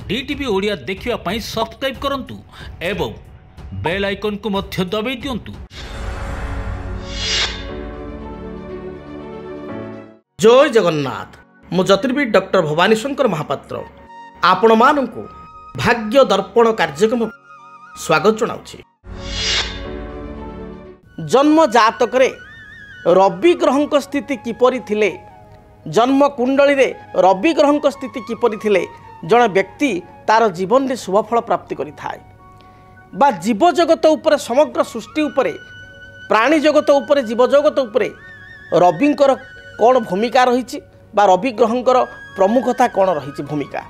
DTV Odia देखिवा पाई subscribe करंतु एवं bell icon को मध्य दबाई दियंतु। जय जगन्नाथ। मु ज्योतिर्विद डॉक्टर भवानी शंकर महापात्र आपण मानकु भाग्य दर्पण कार्यक्रम स्वागत जनाउछि। जन्म जातक रे रवि ग्रहंक स्थिति किपरि थिले, जन्म कुंडली रे रवि ग्रहंक स्थिति किपरि थिले जन व्यक्ति तार जीवन में शुभफल प्राप्ति करि थाए बा जीव जगत उपरे समग्र सृष्टि उपरे प्राणी जगत उपरे जीव जगत उपरे रविंकर कौन भूमिका रही बा रवि ग्रहंकर प्रमुखता कौन रही भूमिका।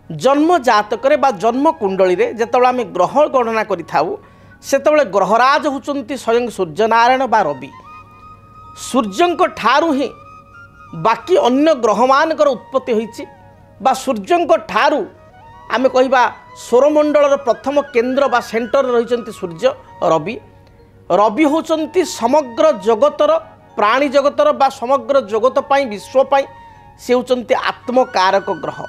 जन्म जातक बा जन्म कुंडली रे जेतेबेले आमे ग्रह गणना करि थाउ सेतेबेले ग्रहराज होचंती स्वयं सूर्यनारायण बा रवि। सूर्यंक ठारू ही बाकी अन्य ग्रहमानकर उत्पत्ति होईछि बा सूर्यंक ठारू आमे कहिबा सौरमंडलर प्रथम केंद्र बा सेंटर रहिचंती सूर्य रवि। रवि होचंती समग्र जगतर प्राणी जगतर बा समग्र जगत पाई विश्व पाई से होचंती आत्मकारक ग्रह।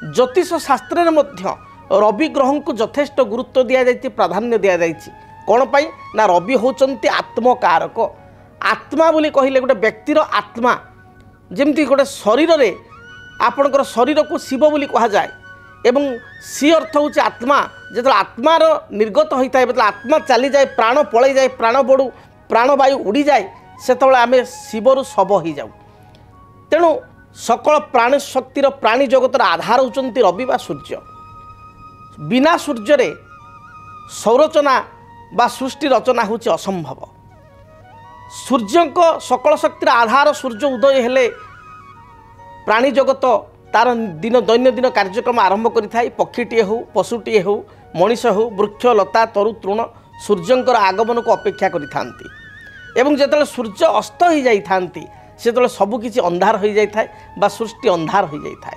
ज्योतिष शास्त्र रे मध्य रवि ग्रह को यथेष्ट गुरुत्व दिया जाइछि, प्राधान्य दिया जाइछि। कोन पाई ना रवि होचंती आत्मकारक। आत्मा बोली कहिले गोटे व्यक्तिर आत्मा जेमती गोटे शरीर रे आपणकर शरीर को शिव बोली कहा जाए एवं सी अर्थ होचे आत्मा। जो आत्मार निर्गत होता है मतलब आत्मा चली जाए, प्राण पलि जाए, प्राण बड़ू प्राणवायु उड़ी जाए, सेतबेले आमे शिवर शव हो जाऊ। तेणु सकल प्राणी शक्तिर प्राणी जगतर आधार होचंती रवि बा सूर्य। बिना सूर्य रे संरचना बा सृष्टि रचना होची असंभव। सूर्यंक सकल शक्तिर आधार सूर्य उदय हेले प्राणी जगत तार दिन दैनंदिन कार्यक्रम आरंभ करिथाय। पक्षीटीए हो, पशुटीए हो, मनीष हो, वृक्ष लता तरु तृण सूर्यंकर आगमन को अपेक्षा करिथांती एवं जेतले सूर्य अस्त हो जाई थांती सेतले सबकिछि अंधार हो जाई थाय बा सृष्टि अंधार हो जाई थाय।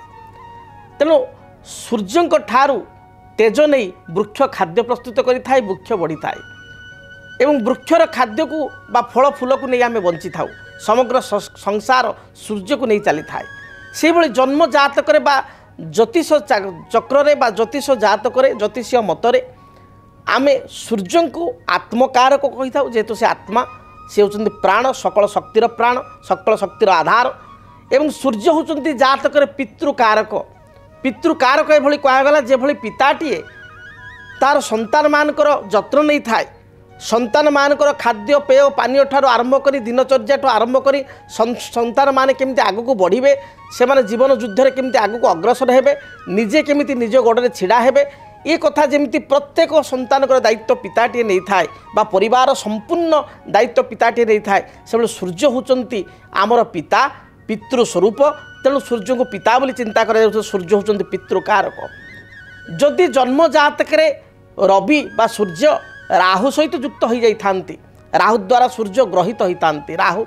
तेणु सूर्यंक ठारू तेज नहीं वृक्ष खाद्य प्रस्तुत करिथाय, वृक्ष बढ़ी थाय एवं वृक्षर खाद्य को बा फल फूल को नहीं आमे बंची थाउ। समग्र संसार सूर्य को नहीं चली थाए। से भली जन्म जातक बा ज्योतिष चक्र बा ज्योतिष जातक ज्योतिषीय मतरे आमे सूर्य को आत्मकारक कही था। जेहेतु से आत्मा से होचंती प्राण, सकल शक्तिर प्राण, सकल शक्तिर आधार एवं सूर्य होचंती जातक पितृकारक। पितृकारक एभली कहगला जे भली पिताटीए तार संतान मानकर जत्न नहीं थाए, संतान मानकर खाद्य पेय पानीय ठार आरंभ करी दिनचर्या ठू आरंभ करी संतान माने केमती आगु को बढ़िबे, से माने जीवन युद्ध रे केमती आगु को अग्रसर हेबे, निजे केमती निज गोड़े छिड़ा हेबे, ये कथा जेमती प्रत्येक संतान दायित्व पिताटीए नहीं थाए बा परिवार संपूर्ण दायित्व पिताटीए नहीं थाए। से सूर्य होचंती आमर पिता, पितृ स्वरूप। तेणु सूर्य को पिता बोली चिंता करा जाउछ। सूर्य होचंती पितृकारक। जदि जन्म जातक रवि बा सूर्य राहु सहित युक्त हो जाती, राहु द्वारा सूर्य ग्रहित होता, राहु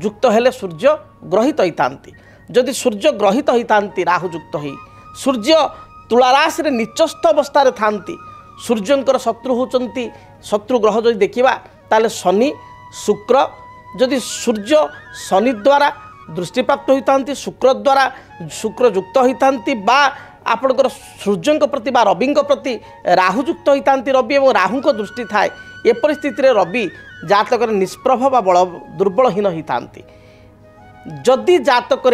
युक्त हेले सूर्य ग्रहित होता। जदि सूर्य ग्रहित होता राहु युक्त हो, सूर्य तुला राशि रे निचस्थ अवस्था थांती। सूर्यंकर शत्रु होचंती, शत्रु ग्रह जदि देखिबा ताले शनि शुक्र। जदि सूर्य शनि द्वारा दृष्टि प्राप्त होता, शुक्र द्वारा शुक्र युक्त होता बा आपणकर सूर्य प्रति बा रवि प्रति राहु युक्त होता, रवि और राहु को दृष्टि थाए। ए परिस्थिति रे रवि जातक निष्प्रभ बा बल दुर्बलहीन होता। जदि जातक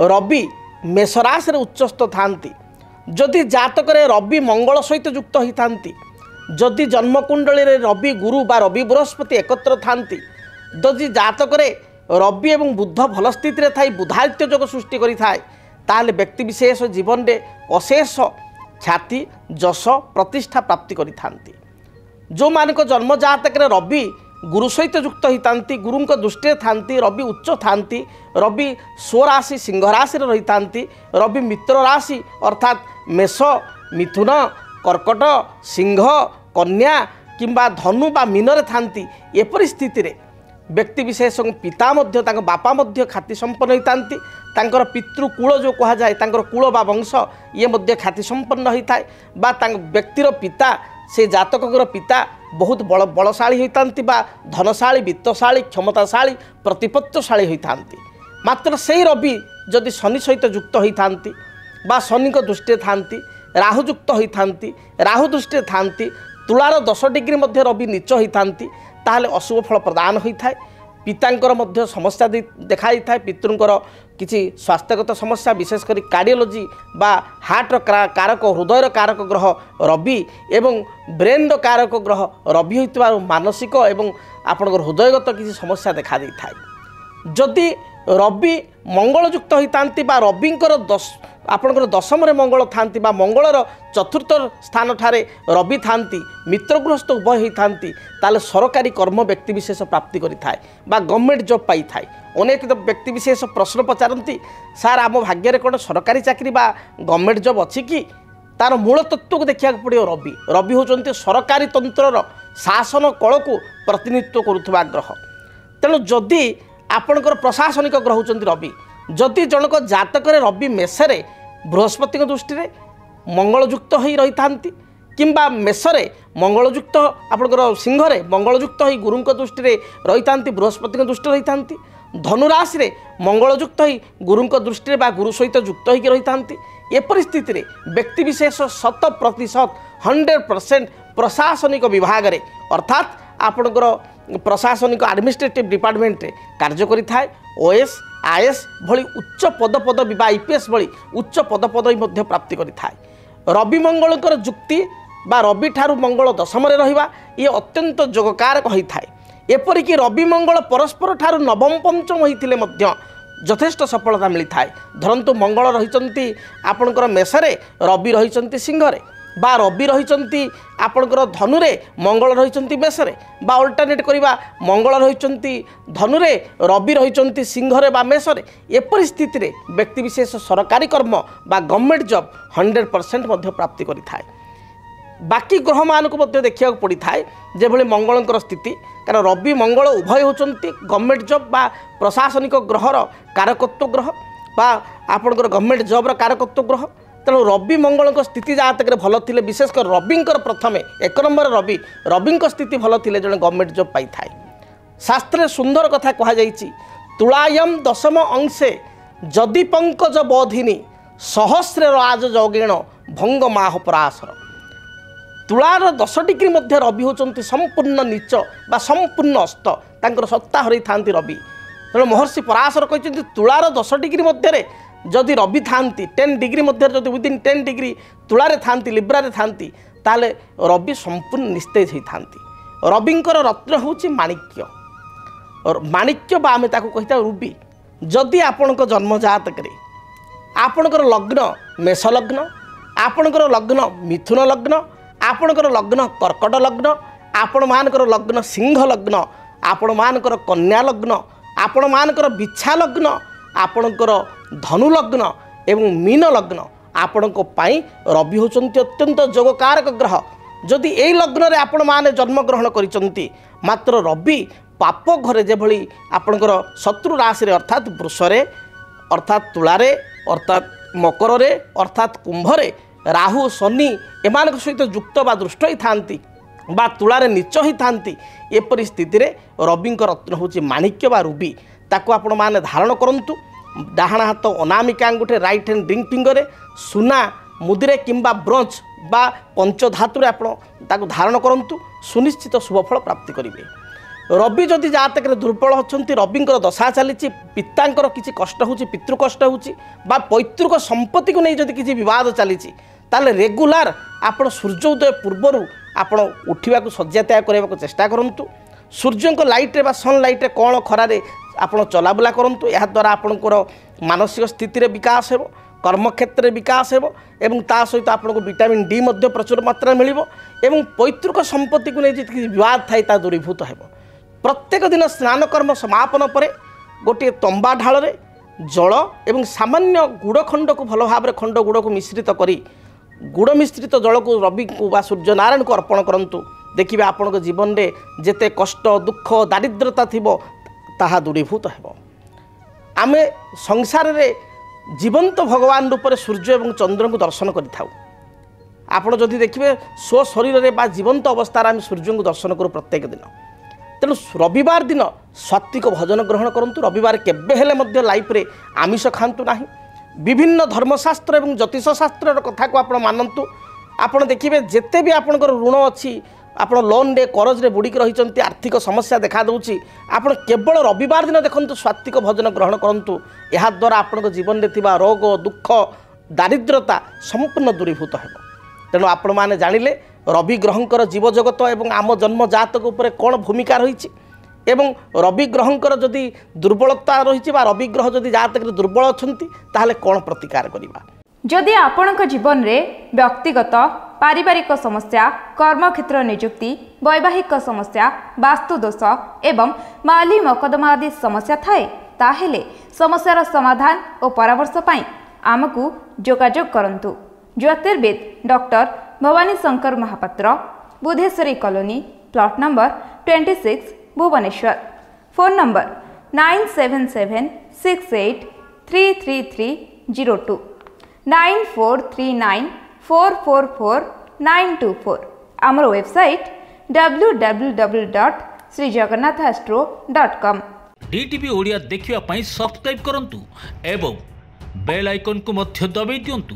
रवि मेषराशि रे उच्चस्थ थांती, जदि जातक रवि मंगल सहित युक्त होता, जदि जन्मकुंडली रे रवि गुरु बा रवि बृहस्पति एकत्र थांती, जदि जातक रवि एवं बुध भल स्थिति रे थाई बुधादित्य योग सृष्टि करि थाए, ताले व्यक्ति विशेष जीवन में अशेष ख्याति जश प्रतिष्ठा प्राप्ति करि थांती। जो मानक जन्म जातक रवि गुरु सहित युक्त होता, गुरु दृष्टि थांती, रवि उच्च थांती, रवि स्वराशि सिंह राशि रही थांती, रवि मित्र राशि अर्थात मेष, मिथुन, कर्कट, सिंह, कन्या किंबा धनु बा मीन रे थांती। ए परिस्थिति रे व्यक्ति विशेष पिता मध्य तांको बापा मध्य ख्याति संपन्न होता, तांकर पितृकूल जो कहा जाए तांकर कूल बा वंश ये मध्य ख्याति संपन्न होता है बा व्यक्तिर पिता से जातकर पिता बहुत बलशाली होता बा धनशाली, वित्तशाली, क्षमताशाली, प्रतिपत्तशाली होता। मात्र से रवि जदि शनि सहित युक्त होता बा शनि दृष्टि थांती राहुयुक्त होती राहु दृष्टि थांती तुलार 10 डिग्री मध्य रवि नीच होती ताहले अशुभ फल प्रदान होता है। पितांकर मध्य समस्या देखाई था पितृंकर किसी स्वास्थ्यगत समस्या विशेषकर कार्डियोलोजी बा हार्टर कारक हृदयर कारक ग्रह रवि एवं ब्रेन कारक ग्रह रवि होता मानसिक एवं आपंकर हृदयगत किसी समस्या देखा दी था। जदि रवि मंगलयुक्त होती रविंकर आपणकर दशम मंगल था मंगलर चतुर्थ स्थान ठारे रवि था मित्रगृहस्थ उभय होती ताले सरकारी कर्म व्यक्तिशेष प्राप्ति करें गवर्नमेंट जॉब पाई थाए। अनेक व्यक्तिशेष प्रश्न पचारती सार आम भाग्य कौन सरकारी चाकरी बा गवर्नमेंट जॉब अच्छी कि तार मूल तत्व को देखा पड़ो। रवि रवि होती सरकारी तंत्र शासन कल को प्रतिनिधित्व करुवा ग्रह। तेणु जदि आपणकर प्रशासनिक ग्रह होती रवि जदि जनक जातक रवि मेषरे बृहस्पति दृष्टि मंगलयुक्त हो रही था किंबा मेषरे मंगलयुक्त आपणकर सिंहरे मंगलयुक्त हो गुरु दृष्टि रही था बृहस्पति दृष्टि रही था धनुराशि रे मंगलयुक्त हो गुरु दृष्टि गुरु सहित युक्त हो रही था। ए परिस्थिति रे व्यक्तिशेष 100% 100% प्रशासनिक विभाग रे अर्थात आपणकर प्रशासनिक एडमिनिस्ट्रेटिव डिपार्टमेंट रे कार्य करि थाए। ओएस आईएएस भली उच्च पदपदवी बा आईपीएस भली उच्च पदपदवी मध्य प्राप्ति करि थाए। रवि मंगलकर जुक्ति बा रवि ठारू मंगल दशम रे रहिबा ये अत्यंत जोगकारक होई थाए। एपरिक रवि मंगल परस्पर ठारू नवम पंचम होइतिले मध्य यथेष्ट सफलता मिली थाए। धरंतु मंगल रहिचंती आपणकर मेषरे रवि रहिचंती सिंहरे बा रवि रहिचंती आपणकर धनुरे मंगल रहिचंती मेषरे बा अल्टरनेट करिबा मंगल रहिचंती धनुरे रवि रहिचंती सिंहरे बा मेषरे ए परिस्थिति रे व्यक्तिशेष सरकारी कर्म बा गवर्नमेंट जॉब 100% मध्य प्राप्ति करि थाए। बाकी ग्रह मान को मध्य देखिया पड़ी थाए जे भली मंगलंकर स्थिति कारण रवि मंगल उभय होचंती गवर्नमेंट जॉब बा प्रशासनिक ग्रहर कारकत्व ग्रह बा आपणकर गवर्नमेंट जॉब र कारकत्व ग्रह। तेणु रवि मंगल स्थिति जातक भल थे विशेषकर रविंकर प्रथमे 1 नंबर रवि रविंक स्थिति भल थे जड़े गवर्नमेंट जॉब पाई थाए। शास्त्रे सुंदर कथा कहुई तुलायम दशम अंशे जदि पंकज बोधिनी सहस्रे राज जोगेण भंग माह पराशर। तुलार 10 डिग्री मध्य रवि होचंती संपूर्ण नीच बा संपूर्ण अस्त तांकर सत्ता हरई थांती रवि। तेणु महर्षि पराशर कहते तुलार 10 डिग्री मध्य जदि रवि थांती 10 डिग्री मध्य जदि विदिन 10 डिग्री तुलारे थांती लिब्रारे थांती ताले रवि संपूर्ण निस्तेज होई थांती। रविंकर रत्न होची माणिक्य और माणिक्य बा आमे ताको कहिता रुबी। जदि आपणक जन्म जातक रे आपणकर लग्न मेष लग्न आपणकर लग्न मिथुन लग्न आपणकर लग्न कर्कट लग्न आपण मानकर लग्न सिंह लग्न आपण मानकर कन्या लग्न आपण मानकर बिछा लग्न आपणकर धनु लग्न एवं मीन लग्न आपणक पाई रवि होचंती अत्यंत जोगकारक ग्रह। जदि एई लग्न रे आपण माने जन्म ग्रहण करिसंती मात्र रवि पाप घरे जेभली आपणकर शत्रु राशि रे अर्थात वृषरे अर्थात तुलारे अर्थात मकरे अर्थात कुंभरे राहु शनि एमान सहित युक्त बा दृष्ट ही थांती बा तुलारे नीच ही थांती। ए परिस्थिति रे रविंक रत्न होची माणिक्य बा रुबी ताको आपण माने धारण करंतु। डाहाण हाथ अनामिका अंगुठे राइट हैंड रिंग फिंगर सुना मुद्रे किंबा ब्रोंज बा पंचधातुरे आपण ताको धारण करंतु सुनिश्चित शुभफल प्राप्ति करिवे। रवि जदि जातक दुर्बल होचंती रविंकर दशा चली पितांकर किसी कष्ट होची पितृ कष्ट होची बा पैतृक संपत्ति को नहीं जदि किसी विवाद चली ताले रेगुलार आपण सूर्योदय पूर्वर आपण उठा शज्या त्याग करने चेष्टा करंतु। सूर्य लाइट बा सनलाइट कौन खरारे आपण चलाबुला करंतु। यह द्वारा आपणकर मानसिक स्थिति रे विकास हेबो कर्मक्षेत्र में विकास हेबो एवं ता सहित आपको विटामिन डी मध्य प्रचुर मात्रा मिलिबो एवं पैतृक संपत्ति को नहीं जी विवाद थाई ता दूरीभूत हेबो। प्रत्येक दिन स्नान कर्म समापन पर गोटे तंबा ढाल रे जल एवं सामान्य गुड़ खंड को भल भाव खंड गुड़ को मिश्रित करी गुड़ मिश्रित जल को रवि को बा सूर्य नारायण को अर्पण करंतु। देखिए आपण जीवन में जेते कष्ट दुख दारिद्रता थिबो ताहा दूरीभूत हेबो। आमे संसार रे जीवंत भगवान रूप में सूर्य एवं चंद्र को दर्शन करिथाउ। आपण जदि देखिए स्व शरीर रे बा जीवंत अवस्था आम सूर्य को दर्शन करूँ प्रत्येक दिन। तेणु रविवार दिन सात्विक भोजन ग्रहण करंतु। रविवार केबे हेले मध्य लाइफ रे आमिष खांतु नाही। विभिन्न धर्मशास्त्र और ज्योतिष शास्त्र कथा को आपण मानतु आपण देखिए जिते भी आपंकर ऋण अच्छी आप लोन रे करज रे बुड़िक रही आर्थिक समस्या देखा दूची आप केवल रविवार दिन देखु स्वात्विक भोजन ग्रहण करूँ या द्वारा आपण जीवन में थिबा रोग दुख दारिद्रता संपूर्ण दूरीभूत हो तेणु आपण मैंने जानिले रवि ग्रहंकर जीव जगत और आम जन्म जातक उपर कौन भूमिका रही एवं रवि ग्रहंकर जदि दुर्बलता रही रवि ग्रह जदि जातक दुर्बल अच्छी ताहले कौन प्रतिकार करवा जदि आपणक जीवन में व्यक्तिगत पारिवारिक समस्या कर्मक्षेत्र नियुक्ति वैवाहिक समस्या वास्तुदोष एवं माली मकदमा आदि समस्या थाए ताहेले समस्यार समाधान और परामर्श पाई आमको जोगाजोग करंतु। ज्योतिर्विद doctor Bhabani Shankar Mahapatra, Budheswari colony, plot number 26, Bhubaneswar. Phone number 9776833302 9439444924। आमर वेबसाइट www.srijagannathastro.com। डीटीवी ओडिया देखिवा पई सब्सक्राइब करंतु एवं बेल आइकन को मध्य दबाई दियंतु।